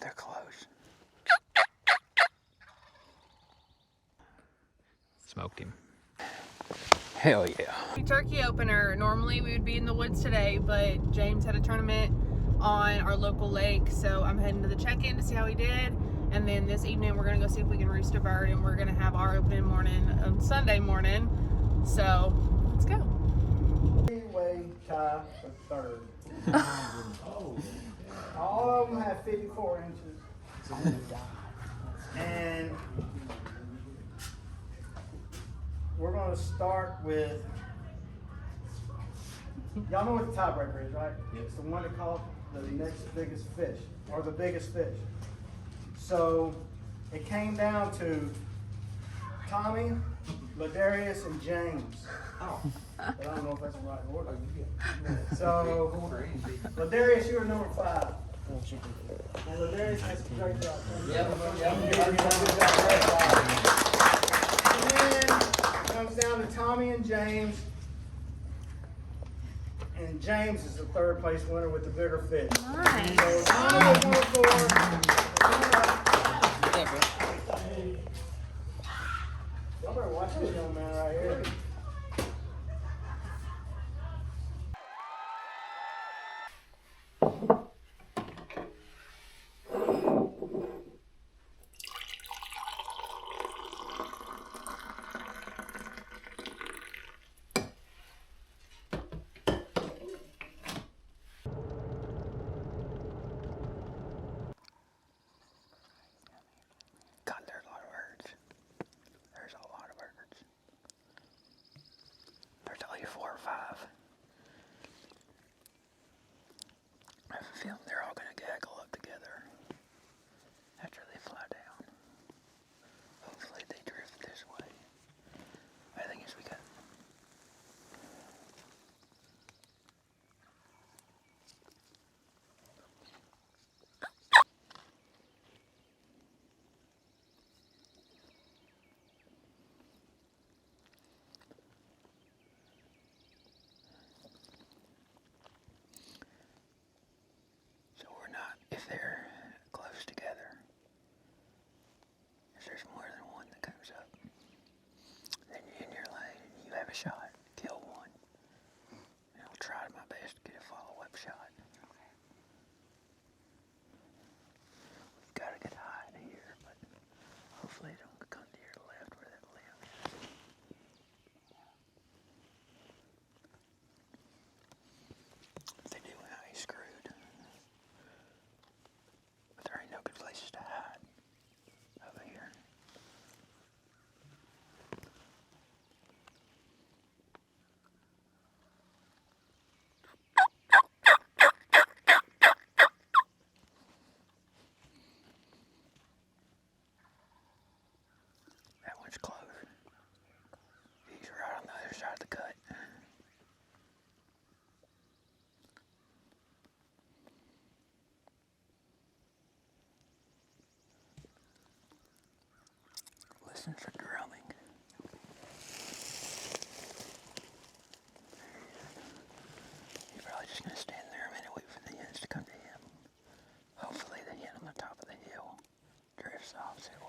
they're close. Smoked him. Hell yeah. Turkey opener. Normally we would be in the woods today, but James had a tournament on our local lake, so I'm heading to the check-in to see how he did. And then this evening we're gonna go see if we can roost a bird, and we're gonna have our opening morning on Sunday morning. So let's go. Anyway, tie for third. All of them have 54 inches. And we're going to start with, y'all know what the tiebreaker is, right? It's the one that caught the next biggest fish, or the biggest fish. So it came down to Tommy, Ladarius, and James. But I don't know if that's the right order. So, Ladarius, you were number 5. And Ladarius has a great job. And then it comes down to Tommy and James. And James is the third place winner with the bigger fish. Nice. So Tommy is number 4. Y'all better watch this young man right here. God, there's a lot of birds. There's a lot of birds. There's only 4 or 5. I have a feeling they're all going to gaggle up together after they fly down. Hopefully they drift this way. I think as we got so we're not, if they're close together, if there's more than one that comes up, then in your lane, you have a shot. Kill one. And I'll try my best to get a follow-up shot. We've got to get high in here, but hopefully it don't come to your left where that limb is. If they do, now he's screwed. But there ain't no good places to hide over here. That one's close. He's right on the other side of the cut. Listen for drumming. He's probably just going to stand there a minute, wait for the hens to come to him. Hopefully the hen on the top of the hill drifts the opposite way.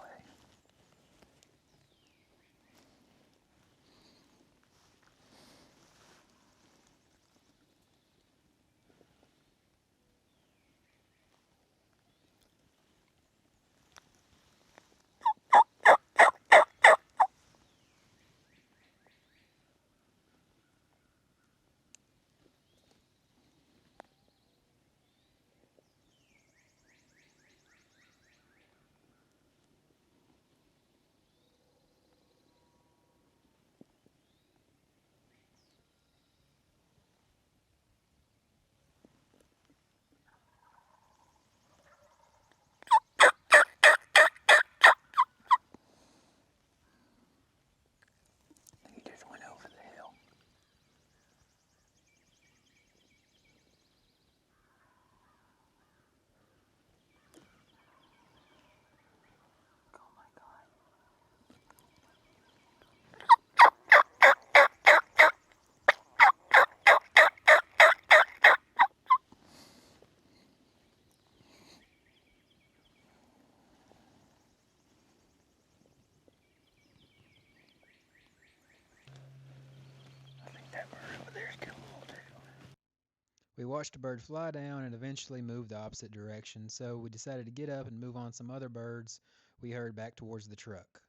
We watched a bird fly down and eventually move the opposite direction, so we decided to get up and move on some other birds we heard back towards the truck.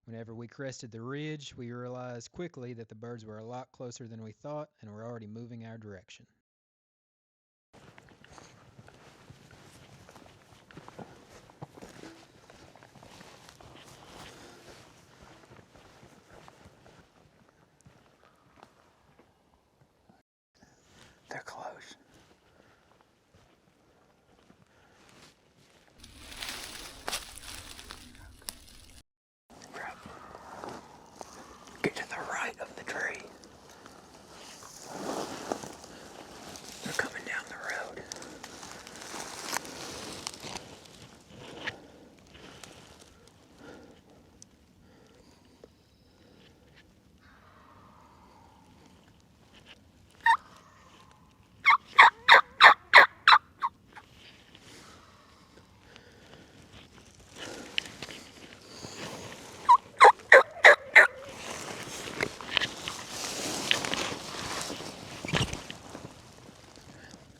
Whenever we crested the ridge, we realized quickly that the birds were a lot closer than we thought and were already moving our direction. They're close. Get to the right of the tree. They're coming down the road.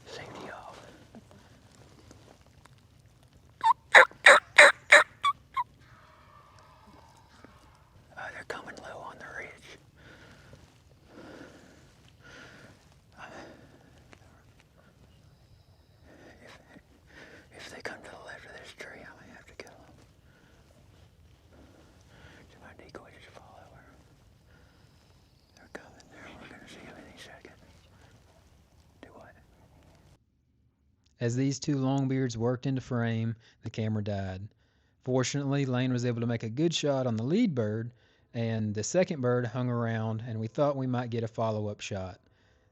Safety off. They're coming low on the ridge. If they come to the left of this tree, I may have to kill them. So my decoy just follow her. They're coming there. We're gonna see them any second. Do what? As these two longbeards worked into frame, the camera died. Fortunately, Lane was able to make a good shot on the lead bird, and the second bird hung around, and we thought we might get a follow-up shot.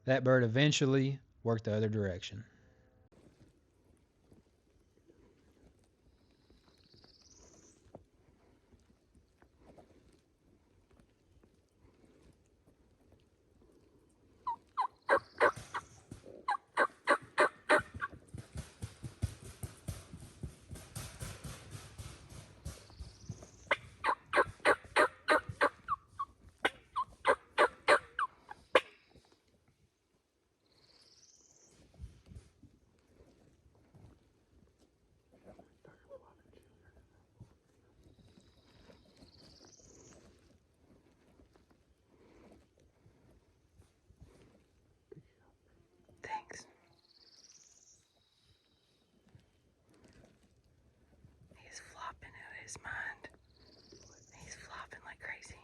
That bird eventually worked the other direction. Thanks. He's flopping out of his mind. He's flopping like crazy.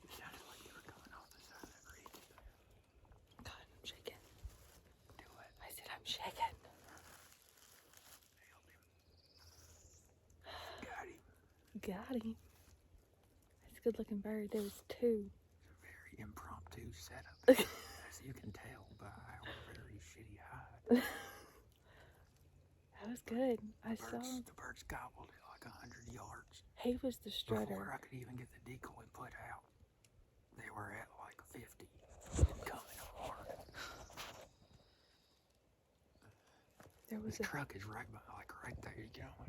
It sounded like they were coming off the side of that ridge. God, I'm shaking. Do what? I said I'm shaking. Help him. Got him. Got him. It's a good looking bird. There was two. It's a very impromptu setup. As you can tell by our very shitty hide. That was good. The birds gobbled it like 100 yards. He was the Before strutter. I could even get the decoy put out, they were at like 50. Coming hard. There was The a. truck is right by, like right there. You know,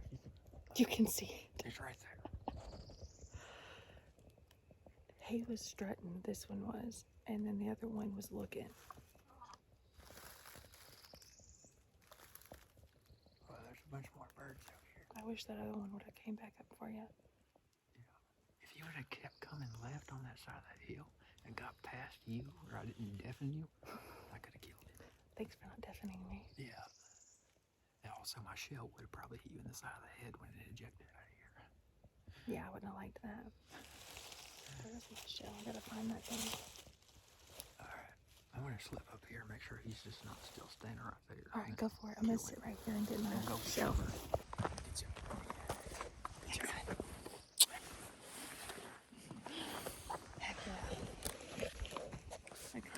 You can see it. it's right there. He was strutting. This one was, and then the other one was looking. Well, there's a bunch more birds out here. I wish that other one would have came back up for you. If you would have kept coming left on that side of that hill and got past you, or I didn't deafen you, I could have killed it. Thanks for not deafening me. Yeah. And also, my shell would have probably hit you in the side of the head when it ejected out of here. Yeah, I wouldn't have liked that. Where's my shell? I gotta find that thing. All right. I'm going to slip up here and make sure he's just not still standing right there. All right, go for it. I'm gonna sit right here and get my Go shell. Get you. Get you. Heck yeah. Okay.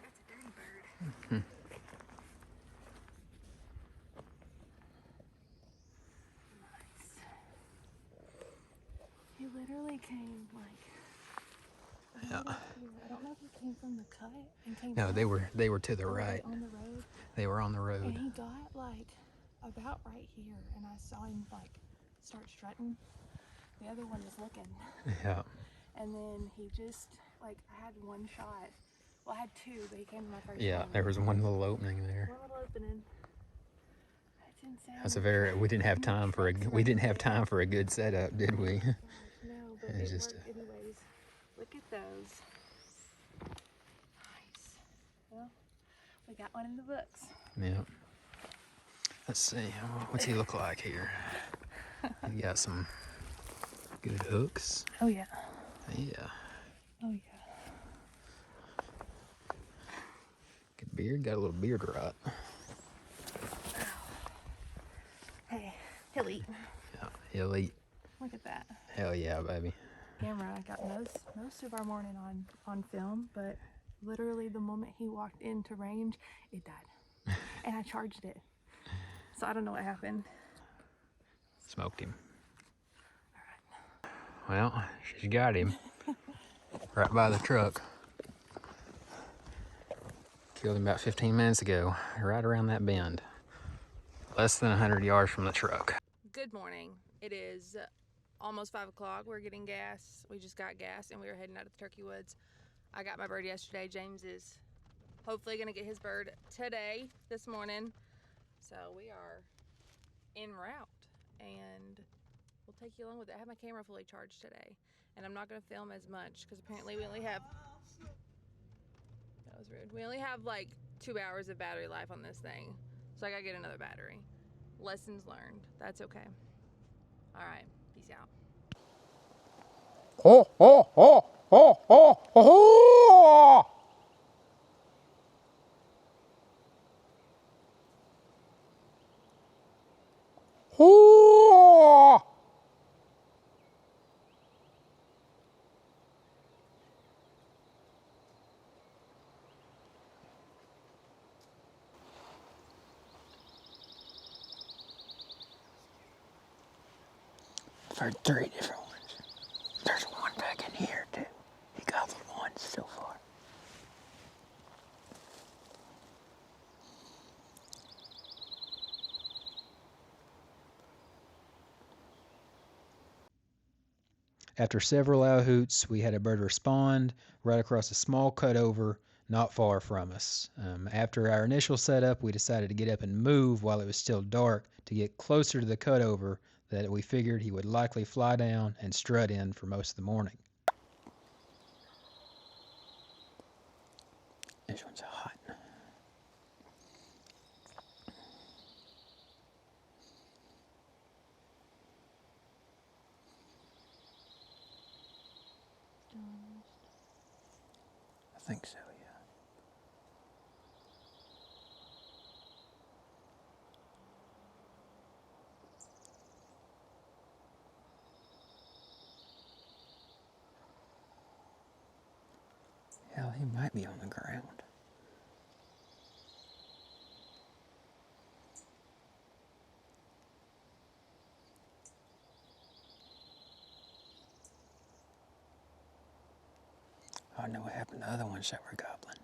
That's a dirty bird. He literally came like I don't know if he came from the cut and came No, back, they were to the or were right. they on the road. They were on the And road. he got like about right here, and I saw him like start strutting. The other one was looking, Yeah. and then he just like, I had one shot. Well, I had two, but he came to my first Yeah, one. there was one little opening there. One little opening. That's insane. That's a very. We didn't have time for a. We didn't have time for a good setup, did we? Gosh, no, but It's it just worked anyways. Look at those. Nice. Well, we got one in the books. Yeah. Let's see. What's he look like here? He got some good hooks. Oh yeah. Yeah. Oh yeah. Good beard. Got a little beard rot. Hey, he'll eat. Yeah. He'll eat. Look at that. Hell yeah, baby. Camera, I got most of our morning on film, but literally the moment he walked into range, it died. And I charged it. So I don't know what happened. Smoked him. Well, she's got him. Right by the truck. Killed him about 15 minutes ago, right around that bend. Less than 100 yards from the truck. Good morning. It is almost 5 o'clock. We're getting gas. We just got gas and we were heading out of the Turkey Woods. I got my bird yesterday. James is hopefully gonna get his bird today, this morning. So we are en route and we'll take you along with it. I have my camera fully charged today and I'm not gonna film as much because apparently we only have, that was rude. We only have like 2 hours of battery life on this thing. So I gotta get another battery. Lessons learned. That's okay. All right. Peace out. Oh, oh, oh, oh, oh, oh. Oh. I've heard 3 different ones. There's one back in here too. He got the one so far. After several loud hoots, we had a bird respond right across a small cutover not far from us. After our initial setup, we decided to get up and move while it was still dark to get closer to the cutover that we figured he would likely fly down and strut in for most of the morning. This one's hot. I think so, yeah. Hell, he might be on the ground. I know what happened to the other ones that were gobbling.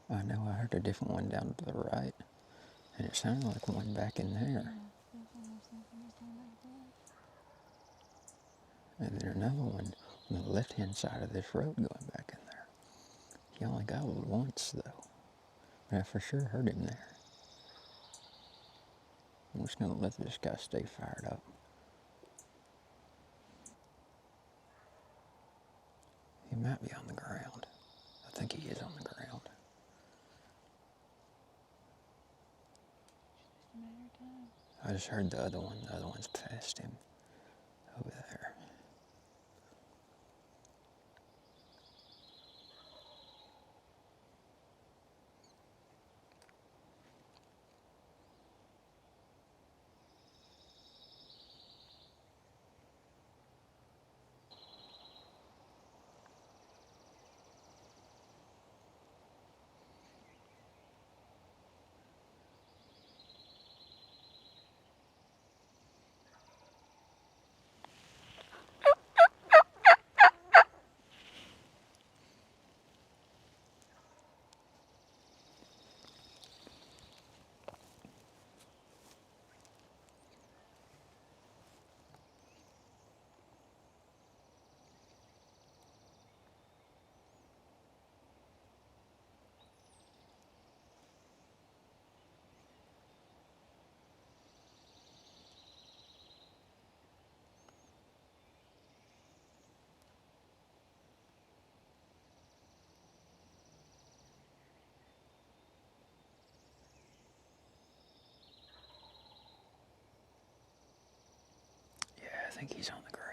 I know, I heard a different one down to the right. And it sounded like one back in there. And then another one on the left-hand side of this road going back in there. He only gobbled once, though. But I for sure heard him there. I'm just going to let this guy stay fired up. He might be on the ground. I think he is on the ground. I just heard the other one. The other one's past him over there. think he's on the ground.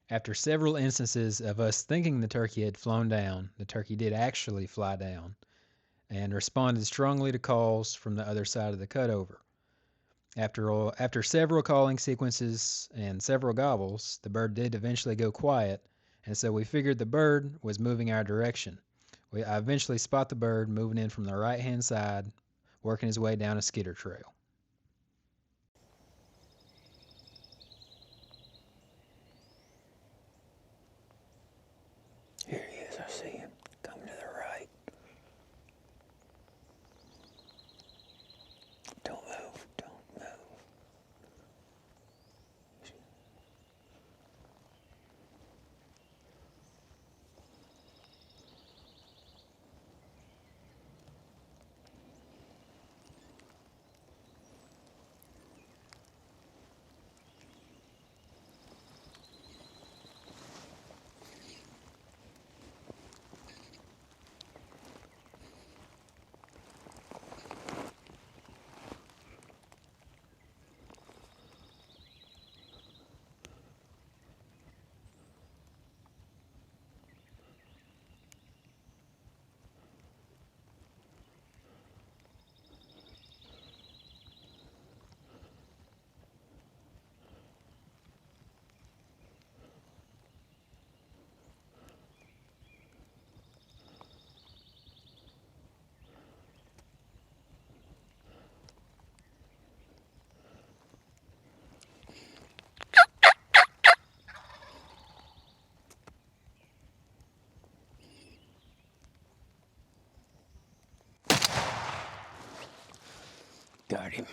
After several instances of us thinking the turkey had flown down, the turkey did actually fly down and responded strongly to calls from the other side of the cutover. After several calling sequences and several gobbles, the bird did eventually go quiet, and so we figured the bird was moving our direction. I eventually spot the bird moving in from the right-hand side, working his way down a skidder trail. Here he is, I see him coming to the right. Don't move, don't move. Got him.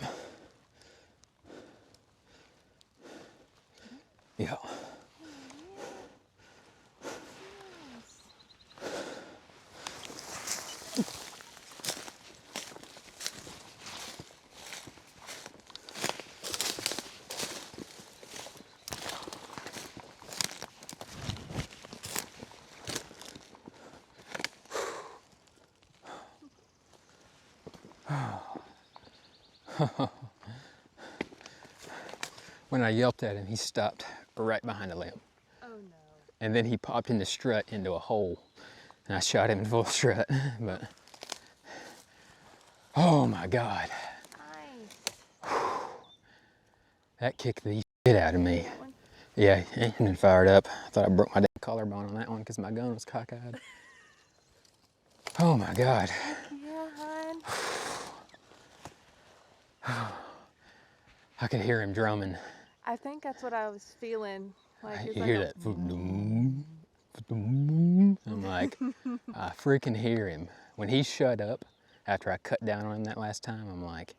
Yeah. When I yelped at him, he stopped right behind a limb. Oh no. And then he popped in the strut into a hole. And I shot him in full strut. But, oh my God. Nice. That kicked the shit out of me. Yeah, and then fired up. I thought I broke my damn collarbone on that one because my gun was cockeyed. Oh my God. Yeah, hon. I could hear him drumming. I think that's what I was feeling. Like, it's You like hear a- that? I'm like, I freaking hear him. When he shut up, after I cut down on him that last time, I'm like,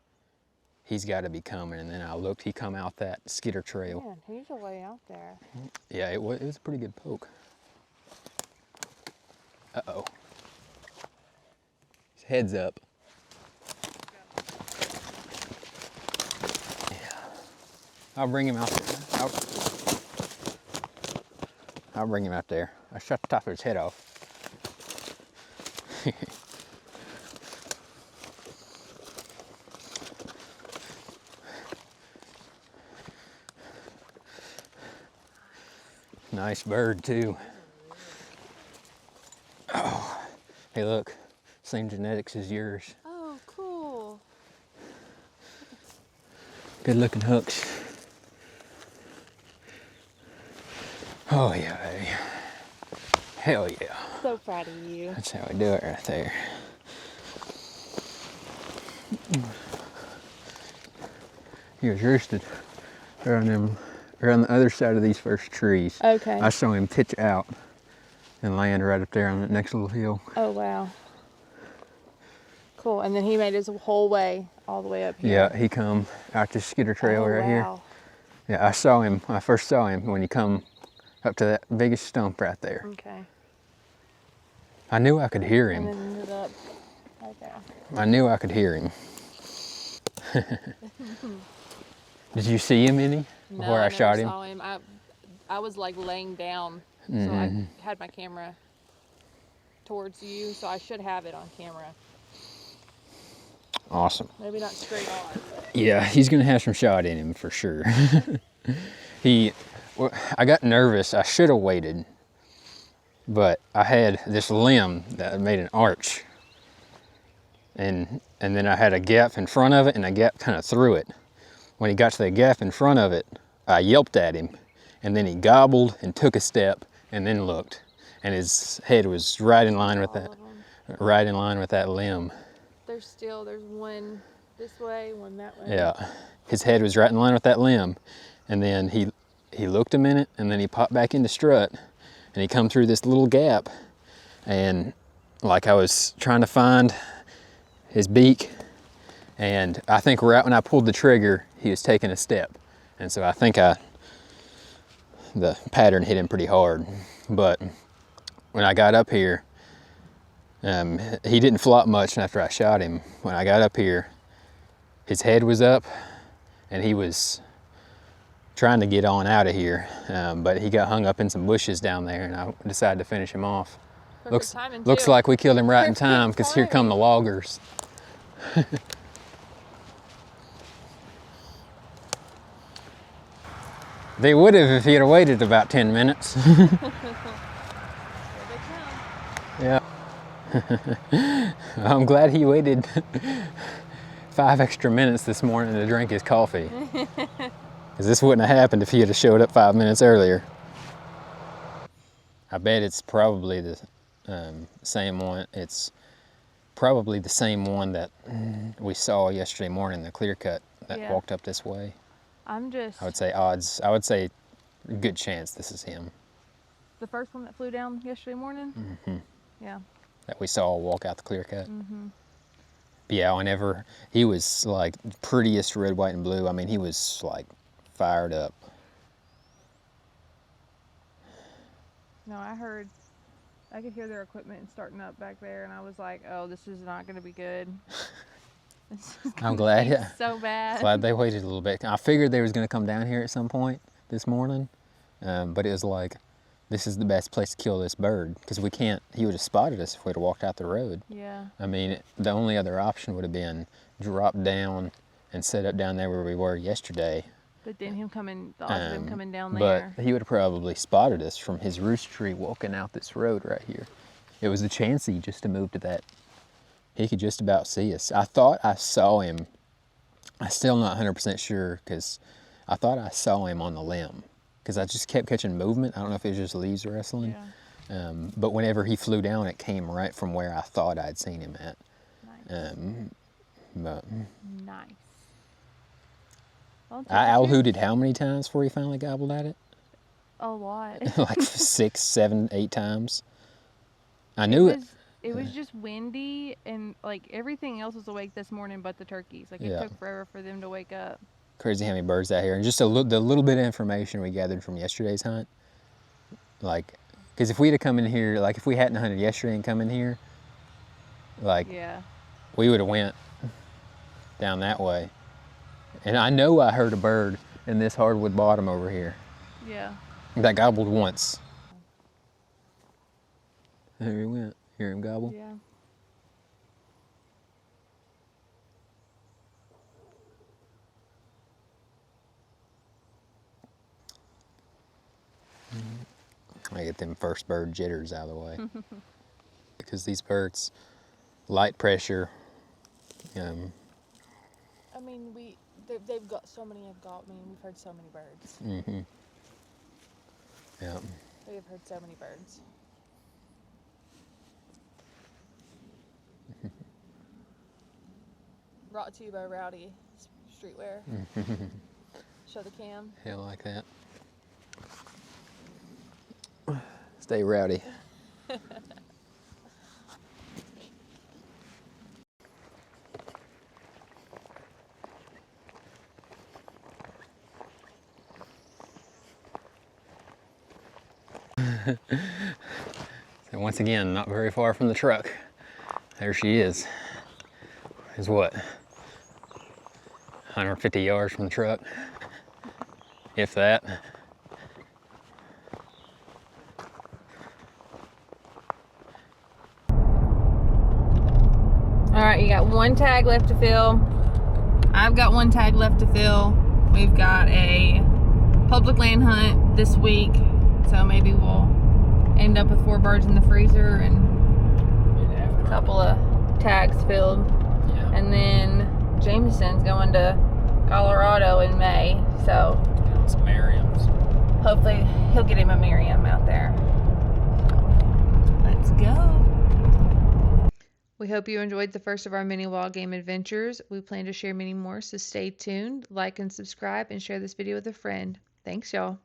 he's got to be coming. And then I looked, he come out that skidder trail. Man, he's a way out there. Yeah, it was a pretty good poke. Uh-oh. His head's up. Yeah. I'll bring him out there. I'll bring him out there. I shot the top of his head off. Nice bird too. Oh, hey look, same genetics as yours. Oh, cool. Good looking hooks. Oh yeah, baby. Hell yeah. So proud of you. That's how we do it right there. He was roosted around on the other side of these first trees. Okay. I saw him pitch out and land right up there on that next little hill. Oh, wow. Cool. And then he made his whole way all the way up here. Yeah, he come out this skidder trail Oh, right here. wow. Yeah, I saw him. I first saw him when he come up to that biggest stump right there. Okay. I knew I could hear And him. then ended up right there. I knew I could hear him. Did you see him any before I shot him? Saw him. I was like laying down, so Mm-hmm. I had my camera towards you, so I should have it on camera. Awesome. Maybe not straight on. But Yeah, he's gonna have some shot in him for sure. Well, I got nervous. I should have waited, but I had this limb that made an arch, and then I had a gap in front of it and a gap kind of through it. When he got to the gap in front of it, I yelped at him, and then he gobbled and took a step and then looked, and his head was right in line with that limb. There's one this way, one that way. Yeah, his head was right in line with that limb, and then he looked a minute, and then he popped back into strut, and he come through this little gap, and like I was trying to find his beak, and I think right when I pulled the trigger, he was taking a step, and so I think the pattern hit him pretty hard. But when I got up here, he didn't flop much after I shot him. When I got up here, his head was up, and he was trying to get on out of here, but he got hung up in some bushes down there, and I decided to finish him off. Looks like we killed him right in time, because here come the loggers. They would have if he had waited about 10 minutes. Yeah. I'm glad he waited 5 extra minutes this morning to drink his coffee. Because this wouldn't have happened if he had showed up 5 minutes earlier. I bet it's probably the same one. It's probably the same one that we saw yesterday morning, the clear cut that walked up this way. I would say a good chance this is him. The first one that flew down yesterday morning? Mm-hmm. Yeah. That we saw walk out the clear cut. Mm-hmm. Yeah, whenever he was like prettiest red, white, and blue, I mean, he was like fired up. No, I could hear their equipment starting up back there, and I was like, oh, this is not going to be good. I'm glad. Yeah. So bad. Glad they waited a little bit. I figured they was going to come down here at some point this morning, but it was like, this is the best place to kill this bird, because he would have spotted us if we'd have walked out the road. Yeah. I mean, the only other option would have been drop down and set up down there where we were yesterday. But then the odds of him coming down there. But he would have probably spotted us from his roost tree walking out this road right here. It was the chancey just to move to that. He could just about see us. I thought I saw him. I'm still not 100% sure, because I thought I saw him on the limb, because I just kept catching movement. I don't know if it was just leaves wrestling. Yeah. But whenever he flew down, it came right from where I thought I'd seen him at. Nice. Nice. I owl hooted how many times before he finally gobbled at it? A lot. Like 6, 7, 8 times. I knew it. It was just windy, and like everything else was awake this morning but the turkeys. Like it took forever for them to wake up. Crazy how many birds out here. And just the little bit of information we gathered from yesterday's hunt. Like, because if we'd have come in here, like if we hadn't hunted yesterday and come in here, like we would have went down that way. And I know I heard a bird in this hardwood bottom over here. Yeah. That gobbled once. There he went. Hear him gobble? Yeah. I get them first bird jitters out of the way. Because these birds, light pressure. I mean, they've got so many have got me, and we've heard so many birds. Mm-hmm. Yeah. We have heard so many birds. Brought to you by Rowdy Streetwear. Show the cam. Yeah, like that. Stay rowdy. So once again, not very far from the truck. There she is. Is what? 150 yards from the truck, if that. All right, you got one tag left to fill. I've got one tag left to fill. We've got a public land hunt this week, so maybe we'll end up with 4 birds in the freezer and a couple of tags filled. Yeah. And then Jameson's going to Colorado in May, so Some Merriam's. hopefully he'll get him a Miriam out there. Let's go. We hope you enjoyed the first of our mini wild game adventures. We plan to share many more, so stay tuned, like and subscribe, and share this video with a friend. Thanks, y'all.